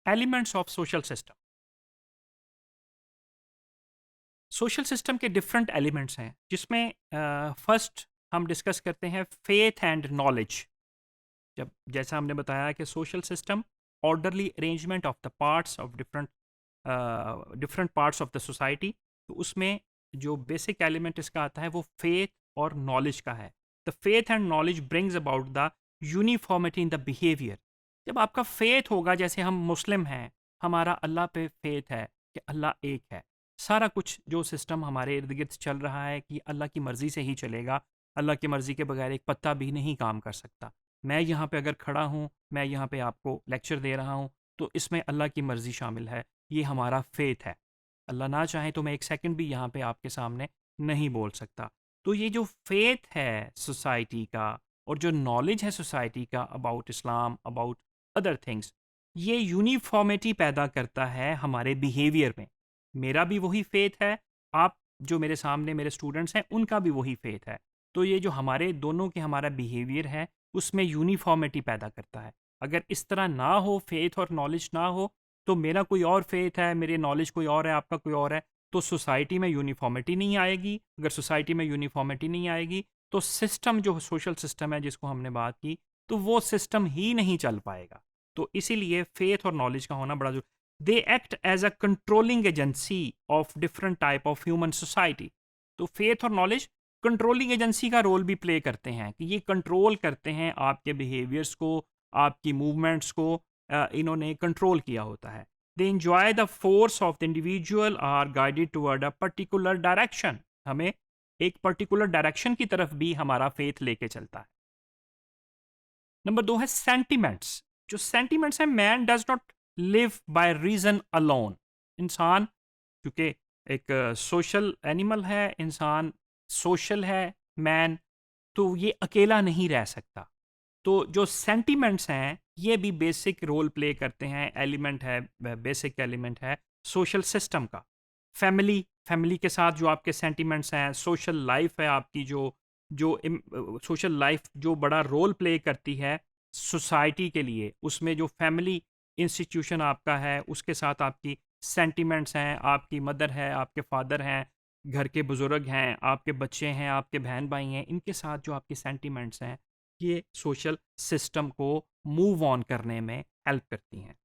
Elements of social system. Social system के different elements हैं जिसमें फर्स्ट हम डिस्कस करते हैं फेथ एंड नॉलेज। जब जैसा हमने बताया कि social system orderly arrangement of the parts of different different parts of the society, तो उसमें जो बेसिक एलिमेंट इसका आता है वो फेथ और नॉलेज का है। The faith and knowledge brings about the uniformity in the behaviour. जब आपका फेथ होगा, जैसे हम मुस्लिम हैं, हमारा अल्लाह पे फेथ है कि अल्लाह एक है, सारा कुछ जो सिस्टम हमारे इर्द गिर्द चल रहा है कि अल्लाह की मर्ज़ी से ही चलेगा, अल्लाह की मर्ज़ी के बगैर एक पत्ता भी नहीं काम कर सकता। मैं यहाँ पे अगर खड़ा हूँ, मैं यहाँ पे आपको लेक्चर दे रहा हूँ, तो इसमें अल्लाह की मर्ज़ी शामिल है, ये हमारा फेथ है। अल्लाह ना चाहे तो मैं एक सेकंड भी यहाँ पे आपके सामने नहीं बोल सकता। तो ये जो फेथ है सोसाइटी का और जो नॉलेज है सोसाइटी का about Islam, about other things, ये यूनिफॉर्मिटी पैदा करता है हमारे बिहेवियर में। मेरा भी वही फेथ है, आप जो मेरे सामने मेरे स्टूडेंट्स हैं उनका भी वही फेथ है। तो ये जो हमारे दोनों के हमारा बिहेवियर है उसमें यूनिफॉर्मिटी पैदा करता है। अगर इस तरह ना हो, फेथ और नॉलेज ना हो, तो मेरा कोई और फेथ है, मेरे नॉलेज कोई और है, आपका कोई और है, तो सोसाइटी में यूनिफॉर्मिटी नहीं आएगी। अगर सोसाइटी में यूनिफॉर्मिटी नहीं आएगी तो सिस्टम जो सोशल सिस्टम है जिसको हमने बात की, तो वो सिस्टम ही नहीं चल पाएगा। तो इसीलिए फेथ और नॉलेज का होना बड़ा जरूरी। They act as a controlling agency of different type of human society. तो फेथ और नॉलेज कंट्रोलिंग एजेंसी का रोल भी प्ले करते हैं कि ये कंट्रोल करते हैं आपके बिहेवियर्स को, आपकी मूवमेंट्स को, इन्होंने कंट्रोल किया होता है। They enjoy the force of the individual are guided toward a particular direction. हमें एक पर्टिकुलर डायरेक्शन की तरफ भी हमारा फेथ लेके चलता है। नंबर दो है सेंटिमेंट्स। जो सेंटिमेंट्स है, man does not live by reason alone. इंसान क्योंकि एक सोशल एनिमल है, इंसान सोशल है, मैन, तो ये अकेला नहीं रह सकता। तो जो सेंटिमेंट्स हैं ये भी बेसिक रोल प्ले करते हैं, एलिमेंट है, बेसिक एलिमेंट है सोशल सिस्टम का। फैमिली, फैमिली के साथ जो आपके सेंटिमेंट्स हैं, सोशल लाइफ है आपकी, जो जो सोशल लाइफ जो बड़ा रोल प्ले करती है सोसाइटी के लिए, उसमें जो फैमिली इंस्टीट्यूशन आपका है उसके साथ आपकी सेंटिमेंट्स हैं, आपकी मदर है, आपके फादर हैं, घर के बुजुर्ग हैं, आपके बच्चे हैं, आपके बहन भाई हैं, इनके साथ जो आपकी सेंटिमेंट्स हैं ये सोशल सिस्टम को मूव ऑन करने में हेल्प करती हैं।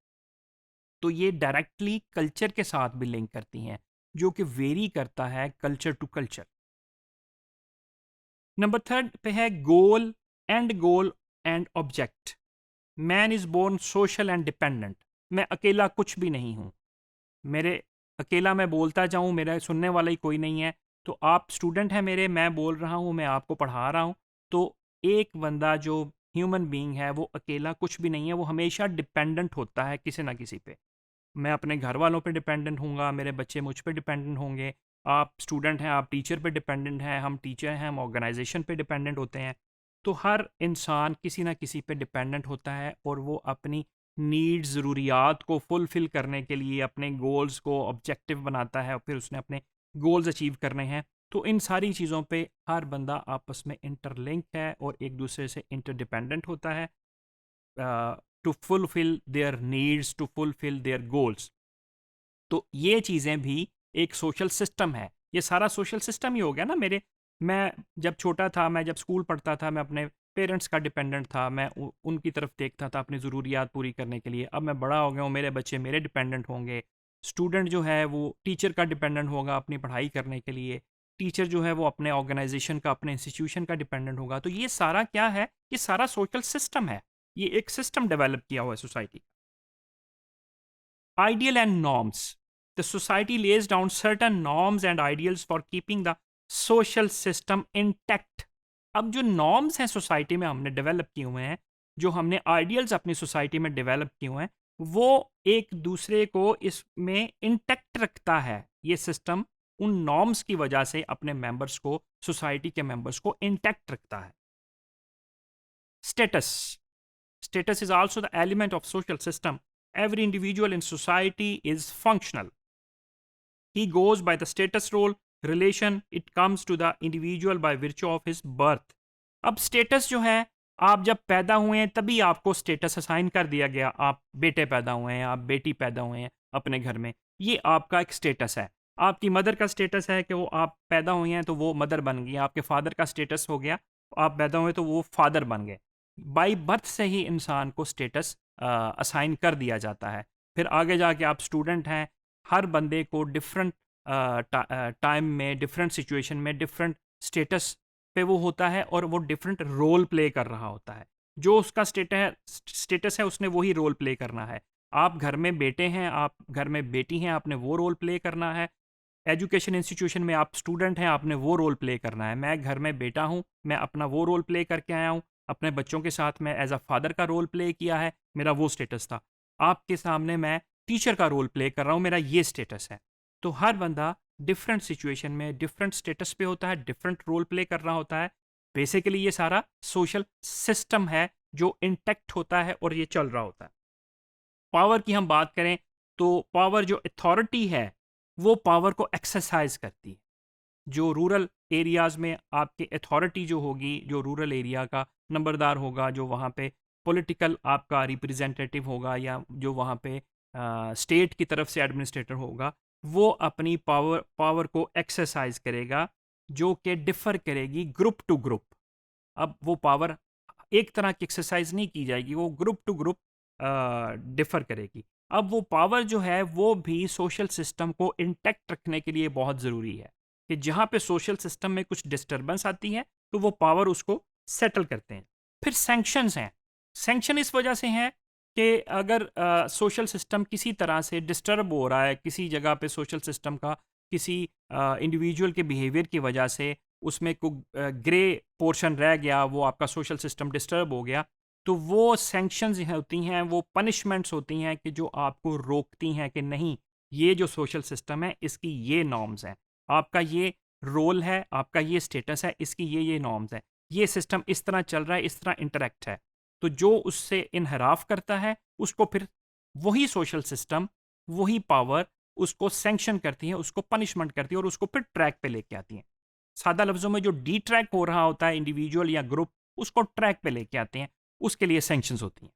तो ये डायरेक्टली कल्चर के साथ भी लिंक करती हैं, जो कि वेरी करता है culture to culture. Number third पे है goal and object. Man is born social and dependent. मैं अकेला कुछ भी नहीं हूँ। मेरे अकेला मैं बोलता जाऊँ, मेरा सुनने वाला ही कोई नहीं है। तो आप स्टूडेंट हैं मेरे, मैं बोल रहा हूँ, मैं आपको पढ़ा रहा हूँ। तो एक बंदा जो ह्यूमन बीइंग है वो अकेला कुछ भी नहीं है, वो हमेशा डिपेंडेंट होता है किसी ना किसी पे। मैं अपने घर वालों पे डिपेंडेंट होऊंगा, मेरे बच्चे मुझ पे डिपेंडेंट होंगे, आप स्टूडेंट हैं आप टीचर पे डिपेंडेंट हैं, हम टीचर हैं हम ऑर्गेनाइजेशन पे डिपेंडेंट होते हैं। तो हर इंसान किसी ना किसी पे डिपेंडेंट होता है और वो अपनी नीड्स, ज़रूरियात को फुलफ़िल करने के लिए अपने गोल्स को ऑब्जेक्टिव बनाता है और फिर उसने अपने गोल्स अचीव करने हैं। तो इन सारी चीज़ों पे हर बंदा आपस में इंटरलिंक है और एक दूसरे से इंटरडिपेंडेंट होता है, to fulfil their needs, to fulfil their goals. तो ये चीज़ें भी एक सोशल सिस्टम है। ये सारा सोशल सिस्टम ही हो गया ना मेरे। मैं जब छोटा था, मैं जब स्कूल पढ़ता था, मैं अपने पेरेंट्स का डिपेंडेंट था, मैं उनकी तरफ देखता था अपनी ज़रूरियात पूरी करने के लिए। अब मैं बड़ा हो गया हूँ, मेरे बच्चे मेरे डिपेंडेंट होंगे। स्टूडेंट जो है वो टीचर का डिपेंडेंट होगा अपनी पढ़ाई करने के लिए। टीचर जो है वो अपने ऑर्गेनाइजेशन का, अपने इंस्टीट्यूशन का डिपेंडेंट होगा। तो ये सारा क्या है? ये सारा सोशल सिस्टम है। ये एक सिस्टम डेवलप किया हुआ है society. Ideal and norms. The society lays down certain norms and ideals for keeping the social system intact. अब जो नॉर्म्स हैं सोसाइटी में हमने डेवलप किए हुए हैं, जो हमने आइडियल्स अपनी सोसाइटी में डेवलप किए हुए हैं, वो एक दूसरे को इसमें इंटैक्ट रखता है। ये सिस्टम उन नॉर्म्स की वजह से अपने मेंबर्स को, सोसाइटी के मेंबर्स को इंटैक्ट रखता है। Status. Status is also the element of social system. Every individual in society is functional. He goes by the status role relation. It comes to the individual by virtue of his birth. अब status जो है आप जब पैदा हुए हैं तभी आपको स्टेटस असाइन कर दिया गया, आप बेटे पैदा हुए हैं, आप बेटी पैदा हुए हैं अपने घर में, ये आपका एक स्टेटस है। आपकी मदर का स्टेटस है कि वो आप पैदा हुए हैं तो वो मदर बन गई, आपके फादर का स्टेटस हो गया, आप पैदा हुए तो वो फादर बन गए। बाई बर्थ से ही इंसान को स्टेटस असाइन कर दिया जाता है। फिर आगे जाके आप स्टूडेंट हैं, हर बंदे को डिफरेंट टाइम में, डिफरेंट सिचुएशन में, डिफरेंट स्टेटस पे वो होता है और वो डिफरेंट रोल प्ले कर रहा होता है। जो उसका स्टेटस है उसने वही रोल प्ले करना है। आप घर में बेटे हैं, आप घर में बेटी हैं, आपने वो रोल प्ले करना है। एजुकेशन इंस्टीट्यूशन में आप स्टूडेंट हैं, आपने वो रोल प्ले करना है। मैं घर में बेटा हूँ, मैं अपना वो रोल प्ले करके आया हूँ। अपने बच्चों के साथ मैं एज अ फादर का रोल प्ले किया है, मेरा वो स्टेटस था। आपके सामने मैं टीचर का रोल प्ले कर रहा हूँ, मेरा ये स्टेटस है। तो हर बंदा डिफरेंट सिचुएशन में डिफरेंट स्टेटस पे होता है, डिफरेंट रोल प्ले कर रहा होता है। बेसिकली ये सारा सोशल सिस्टम है जो इंटैक्ट होता है और ये चल रहा होता है। पावर की हम बात करें तो पावर जो अथॉरिटी है वो पावर को एक्सरसाइज करती है। जो रूरल एरियाज़ में आपके अथॉरिटी जो होगी, जो रूरल एरिया का नंबरदार होगा, जो वहाँ पे पॉलिटिकल आपका रिप्रेजेंटेटिव होगा, या जो वहाँ पे स्टेट की तरफ से एडमिनिस्ट्रेटर होगा, वो अपनी पावर को एक्सरसाइज करेगा, जो कि डिफ़र करेगी ग्रुप टू ग्रुप। अब वो पावर एक तरह की एक्सरसाइज नहीं की जाएगी, वो ग्रुप टू ग्रुप डिफ़र करेगी। अब वो पावर जो है वो भी सोशल सिस्टम को इंटैक्ट रखने के लिए बहुत ज़रूरी है, कि जहाँ पे सोशल सिस्टम में कुछ डिस्टरबेंस आती है तो वो पावर उसको सेटल करते हैं। फिर सैंक्शंस हैं। सैंक्शन इस वजह से हैं कि अगर सोशल सिस्टम किसी तरह से डिस्टर्ब हो रहा है, किसी जगह पे सोशल सिस्टम का किसी इंडिविजुअल के बिहेवियर की वजह से उसमें ग्रे पोर्शन रह गया, वो आपका सोशल सिस्टम डिस्टर्ब हो गया, तो वो सैंक्शंस होती हैं, वो पनिशमेंट्स होती हैं कि जो आपको रोकती हैं कि नहीं, ये जो सोशल सिस्टम है इसकी ये नॉर्म्स हैं, आपका ये रोल है, आपका ये स्टेटस है, इसकी ये नॉर्म्स हैं, ये सिस्टम इस तरह चल रहा है, इस तरह इंटरेक्ट है। तो जो उससे इनहराफ करता है उसको फिर वही सोशल सिस्टम, वही पावर उसको सैंक्शन करती है, उसको पनिशमेंट करती है और उसको फिर ट्रैक पे लेके आती है। सादा लफ्ज़ों में जो डी ट्रैक हो रहा होता है इंडिविजुअल या ग्रुप, उसको ट्रैक पे लेके आते हैं, उसके लिए सैंक्शंस होती हैं।